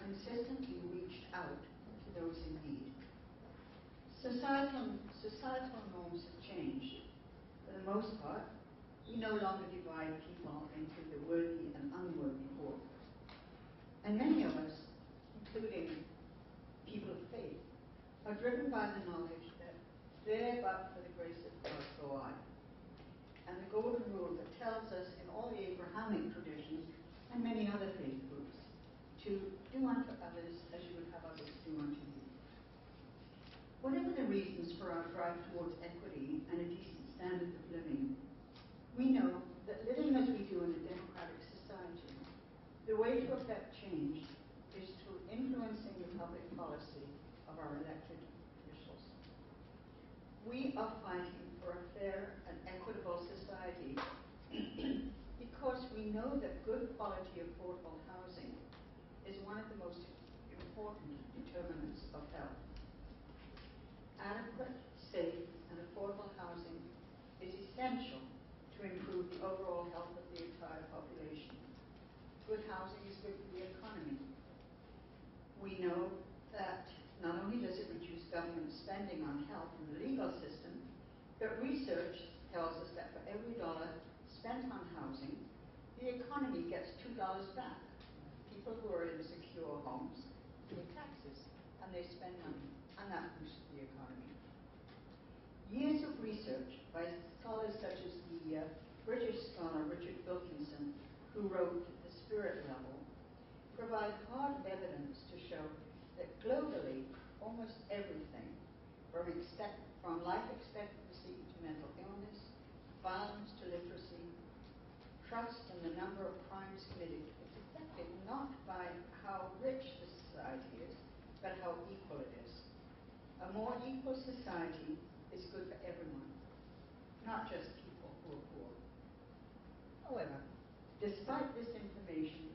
consistently reached out to those in need. Societal norms have changed. For the most part, we no longer divide people into the worthy and unworthy poor. And many of us, including people of faith, are driven by the knowledge that there but for the grace of God go I. And the golden rule that tells us in all the Abrahamic traditions and many other faith groups to do unto others as you would have others do unto you. Whatever the reasons for our drive towards equity and a decent standard of living, we know that living as we do in a democratic society, the way to effect change is through influencing the public policy of our elected officials. We are fighting for a fair and equitable society because we know that good quality affordable housing is one of the most important determinants of health. Adequate, safe, and affordable housing is essential to improve the overall health of the entire population. Good housing is good for the economy. We know that not only does it reduce government spending on health and the legal system, but research tells us that for every dollar spent on housing, the economy gets $2 back. People who are in secure homes pay taxes and they spend money, and that boosts the economy. Years of research by scholars such as the British scholar Richard Wilkinson, who wrote The Spirit Level, provide hard evidence to show that globally, almost everything, from life expectancy to mental illness, violence to literacy, trust and the number of crimes committed, is affected not by how rich the society is, but how equal it is. A more equal society is good for everyone, not just people who are poor. However, despite this information,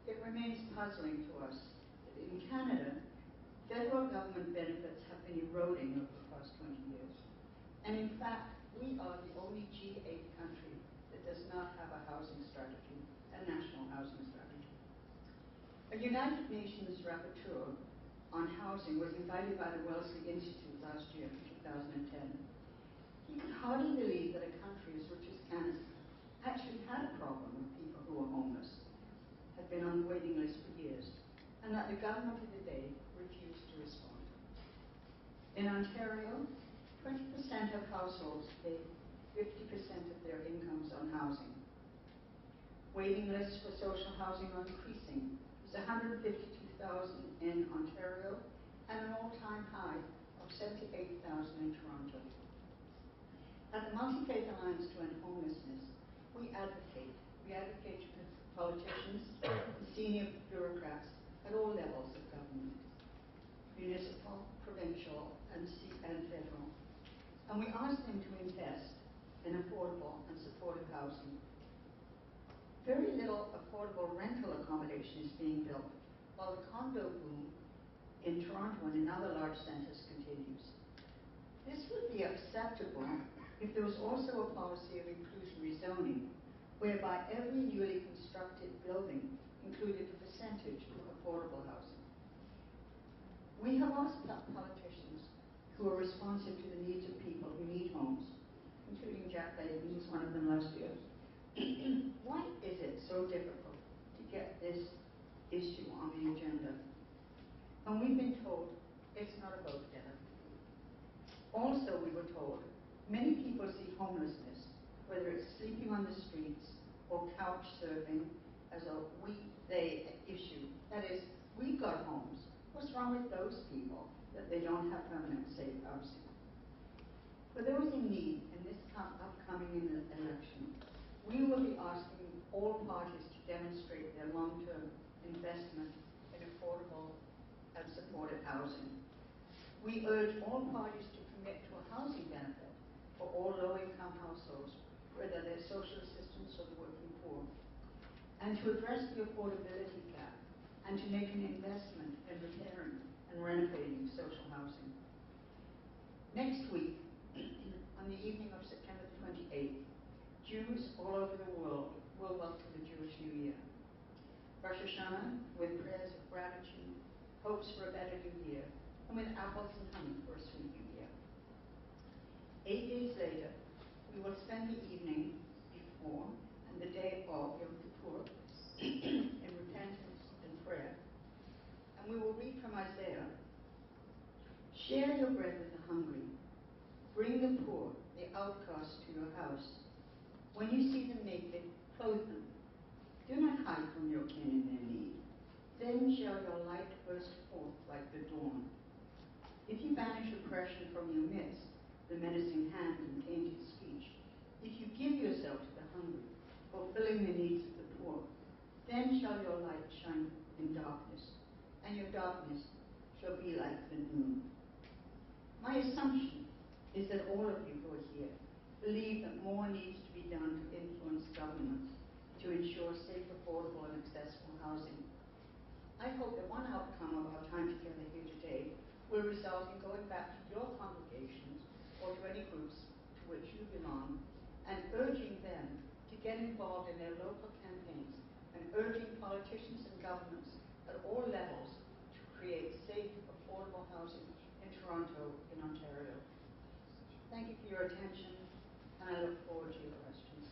it remains puzzling to us that in Canada, federal government benefits have been eroding over the past 20 years. And in fact, we are the only G8 country that does not have a housing strategy, a national housing strategy. A United Nations rapporteur on housing was invited by the Wellesley Institute last year, 2010. He could hardly believe that a country as rich as Canada actually had a problem with people who were homeless, had been on the waiting list for years, and that the government of the day refused to respond. In Ontario, 20% of households pay 50% of their incomes on housing. Waiting lists for social housing are increasing. There's 152,000 in Ontario and an all-time high of 78,000 in Toronto. At the Multi-Faith Alliance to End Homelessness, we advocate for politicians and senior bureaucrats at all levels of government, municipal, provincial, and federal. And we ask them to invest in affordable and supportive housing. Very little affordable rental accommodation is being built, while the condo boom in Toronto and in other large centres continues. This would be acceptable if there was also a policy of inclusionary zoning, whereby every newly constructed building included a percentage of affordable housing. We have asked politicians who are responsive to the needs of people who need homes, including Jack Layton, who was one of them last year, why is it so difficult to get this issue on the agenda? And we've been told it's not a vote getter. Also, we were told many people see homelessness, whether it's sleeping on the streets or couch surfing, as a we-they issue. That is, we've got homes. What's wrong with those people that they don't have permanent safe housing? For those in need in this upcoming election, we will be asking all parties to demonstrate their long-term investment in affordable and supportive housing. We urge all parties to commit to a housing benefit for all low-income households, whether they're social assistance or the working poor, and to address the affordability gap, and to make an investment in repairing and renovating social housing. Next week, on the evening of September 28th, Jews all over the world will welcome the Jewish New Year. For Rosh Hashanah with prayers of gratitude, hopes for a better new year, and with apples and honey for a sweet new year. 8 days later, we will spend the evening before and the day of Yom Kippur in repentance and prayer. And we will read from Isaiah, "Share your bread with the hungry. Bring the poor, the outcast to your house. When you see them naked, clothe them. Do not hide from your kin in their need. Then shall your light burst forth like the dawn. If you banish oppression from your midst, the menacing hand and tainted speech, if you give yourself to the hungry, fulfilling the needs of the poor, then shall your light shine in darkness, and your darkness shall be like the noon." My assumption is that all of you who are here believe that more needs to be done to influence governments to ensure safe, affordable, and accessible housing. I hope that one outcome of our time together here today will result in going back to your congregations or to any groups to which you belong and urging them to get involved in their local campaigns and urging politicians and governments at all levels to create safe, affordable housing in Toronto, in Ontario. Thank you for your attention, and I look forward to your questions.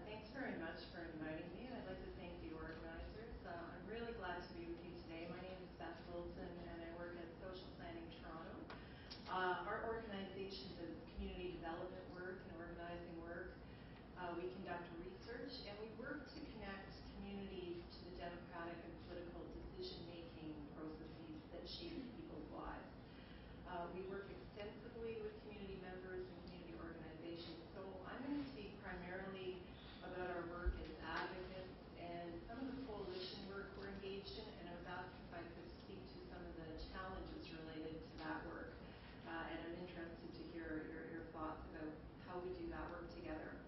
Thanks very much for inviting me. I'd like to thank the organizers. I'm really glad to be with you today. My name is Beth Wilson, and I work at Social Planning Toronto. Our organization does community development work and organizing work. We conduct research, and we work to connect communities to the democratic and political decision-making processes that shape people's lives. We work extensively with community members and community organizations, so I'm going to speak primarily about our work as advocates and some of the coalition work we're engaged in, and I was asked if I could speak to some of the challenges related to that work, and I'm interested to hear your thoughts about how we do that work together.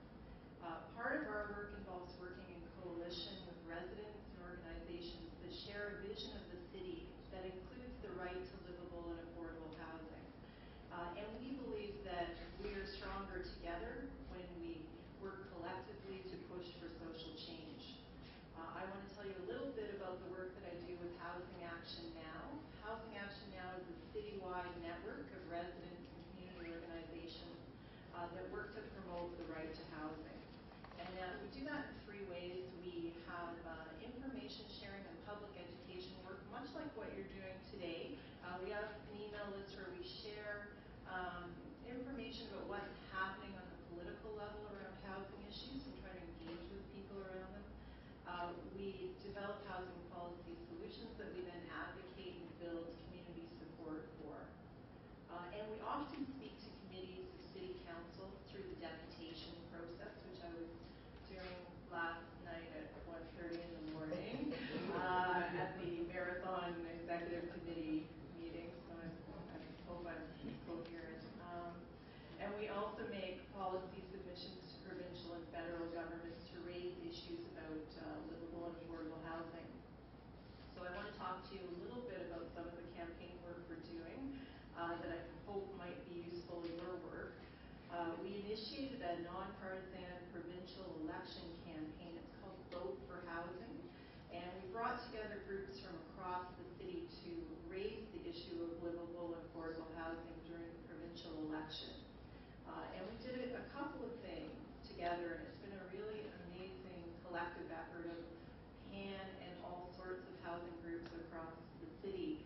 Part of our work involves working in coalition with residents and organizations that share a vision of the city that includes the right to livable and affordable housing. And we believe that we are stronger together when we work collectively to push for social change. I want to tell you a little bit about the work that I do with Housing Action Now. Housing Action Now is a citywide network of residents and community organizations that work to promote the right to housing. And we do that in 3 ways. We have information sharing and public education work, much like what you're doing today. We have an email list where we share information about what's happening on the political level around housing issues and try to engage with people around them. We develop housing policy solutions that we then advocate and build community support for. And we often speak to committees of city council through the deputation process, which I was doing last night at 1:30 in the morning at the Marathon Executive Committee meeting, so I hope I'm coherent. And we also make policy submissions to provincial and federal governments to raise issues about livable and affordable housing. So I want to talk to you a little bit about some of the campaign work we're doing that I hope might be useful in your work. We initiated a nonpartisan provincial election campaign. It's called Vote for Housing. And we brought together groups from across the city to raise the issue of livable and affordable housing during the provincial election. And we did a couple of things together, and it's been a really amazing collective effort of PAN and all sorts of housing groups across the city.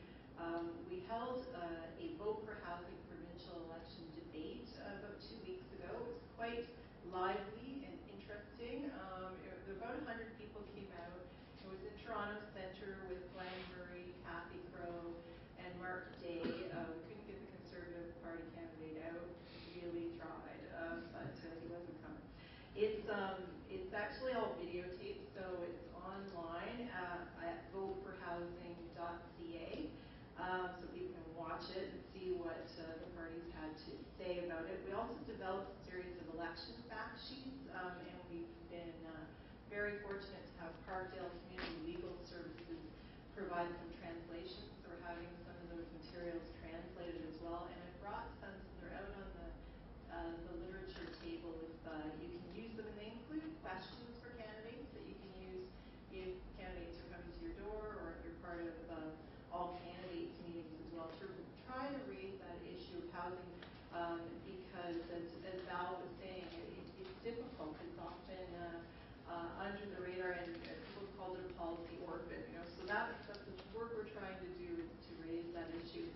We held a Vote for Housing provincial election debate about 2 weeks ago. It was quite lively and interesting. About 100 people came out. It was in Toronto Centre with Glenn Murray, Kathy Crow, and Mark Day. We couldn't get the Conservative Party candidate out. Really tried, but he wasn't coming. It's actually all videotaped, so it's online at voteforhousing.ca. So people can watch it and see what the parties had to say about it. We also developed a series of election fact sheets, and we've been very fortunate to have Parkdale Community Legal Services provide some translations. So we're having some of those materials translated as well. And I brought some of their out on the literature table if you can use them, and they include questions for candidates that you can use if candidates are coming to your door or if you're part of all candidates meetings as well, to try to raise that issue of housing because as Val was saying, it's difficult. It's often under the radar, and people call it a policy orphan, so that's the work we're trying to do to raise that issue.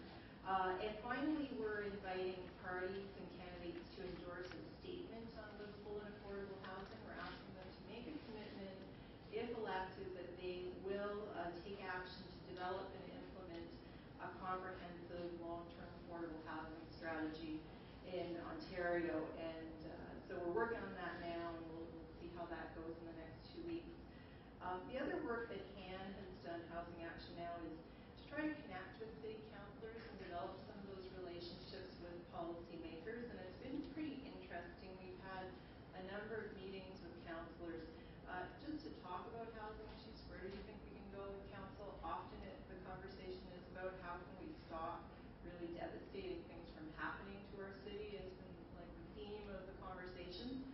And finally, we're inviting parties and candidates to endorse a statement on livable and affordable housing. We're asking them to make a commitment, if elected, that they will take action to develop and implement a comprehensive long-term affordable housing strategy in Ontario. And so we're working on that now, and we'll see how that goes in the next 2 weeks. The other work that Han has done, Housing Action Now, is to try to connect with city councillors and develop some of those relationships with policymakers, and it's been pretty interesting. We've had a number of meetings with councillors just to talk about housing issues. Where do you think we can go with council? Often the conversation is about how can we stop really devastating things from happening to our city. It's been like the theme of the conversation.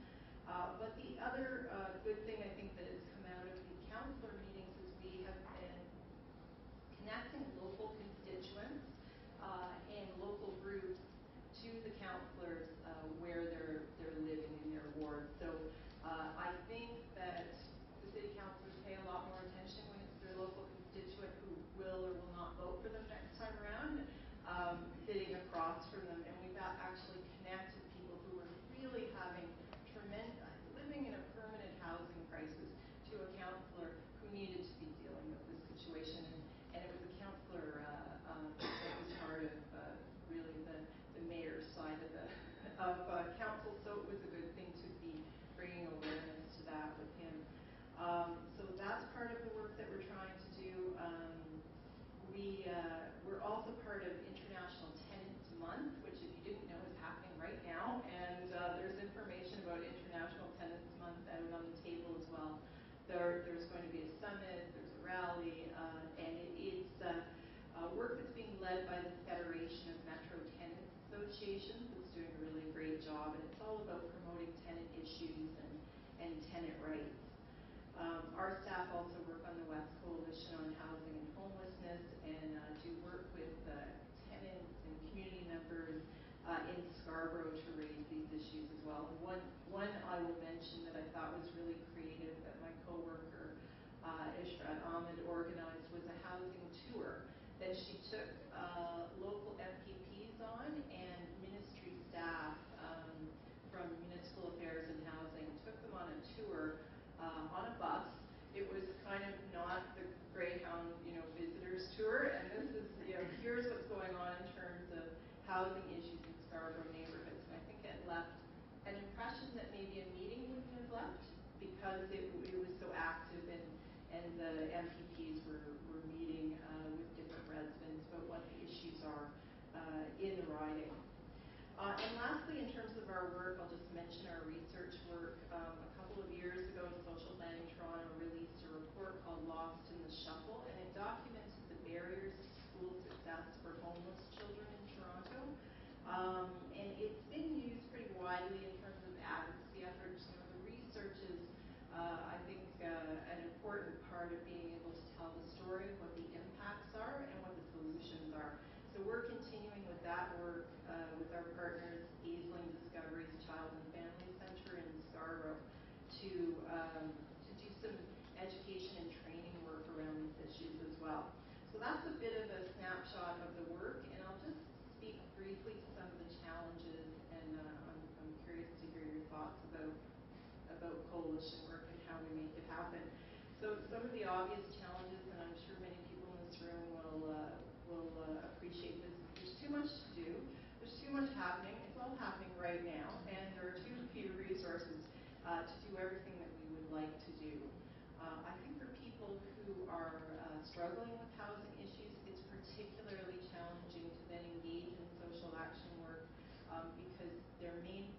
But the other good thing I think that has come out of the councillor meetings is we have been connecting local constituents and local groups to the councillors where they're living in their ward. So I think that the city councillors pay a lot more attention when it's their local constituent who will or will not vote for them next time around, sitting across from them. And we've actually connected people who are really living in a permanent housing crisis to a councillor who needed to be dealing with this situation. And it was a councillor that was part of really the mayor's side of council, so it was a good thing to be bringing awareness to that with him. So that's part of the work that we're trying to do. We're also part of International Tenants Month, which, if you didn't know, is happening right now, and there's information about International Tenants Month out on the table as well. There's going to be a summit, there's a rally, and it's work that's being led by the Federation of Metro Tenants Associations. It's doing a really great job, and it's all about promoting tenant issues and tenant rights. Our staff also work on the West Coalition on Housing and Homelessness, and do work with tenants and community members in Scarborough to raise these issues as well. And one I will mention that I thought was really creative that my co-worker Ishrat Ahmed organized was a housing tour that she took local MPPs on and ministry staff from Municipal Affairs and Housing, took them on a tour on a bus. It was kind of not the Greyhound, visitors tour, and this is, here's what's going on in terms of housing issues in Scarborough neighborhoods. And I think it left an impression that maybe a meeting wouldn't have left, because it was so active, and the MPPs were meeting with different residents about what the issues are in the riding. And lastly, in terms of our work, I'll just mention our research work. A couple of years ago, Social Planning Toronto released a report called Lost in the Shuffle, and it documented the barriers to school success for homeless children in Toronto. And it's been used pretty widely in terms of advocacy efforts. The research is, I think, an important part of being able to tell the story of what the impacts are and what the solutions are. So we're continuing with that work with our partners, Aisling Discovery's Child and Family Centre in Scarborough, to do some education and training work around these issues as well. So that's a bit of a snapshot of the work, and I'll just speak briefly to some of the challenges, and I'm curious to hear your thoughts about coalition work and how we make it happen. So some of the obvious challenges, and I'm sure many people in this room will appreciate this. There's too much to do. There's too much happening. It's all happening right now, and there are too few resources to do everything that we would like to do. I think for people who are struggling with housing issues, it's particularly challenging to then engage in social action work because their main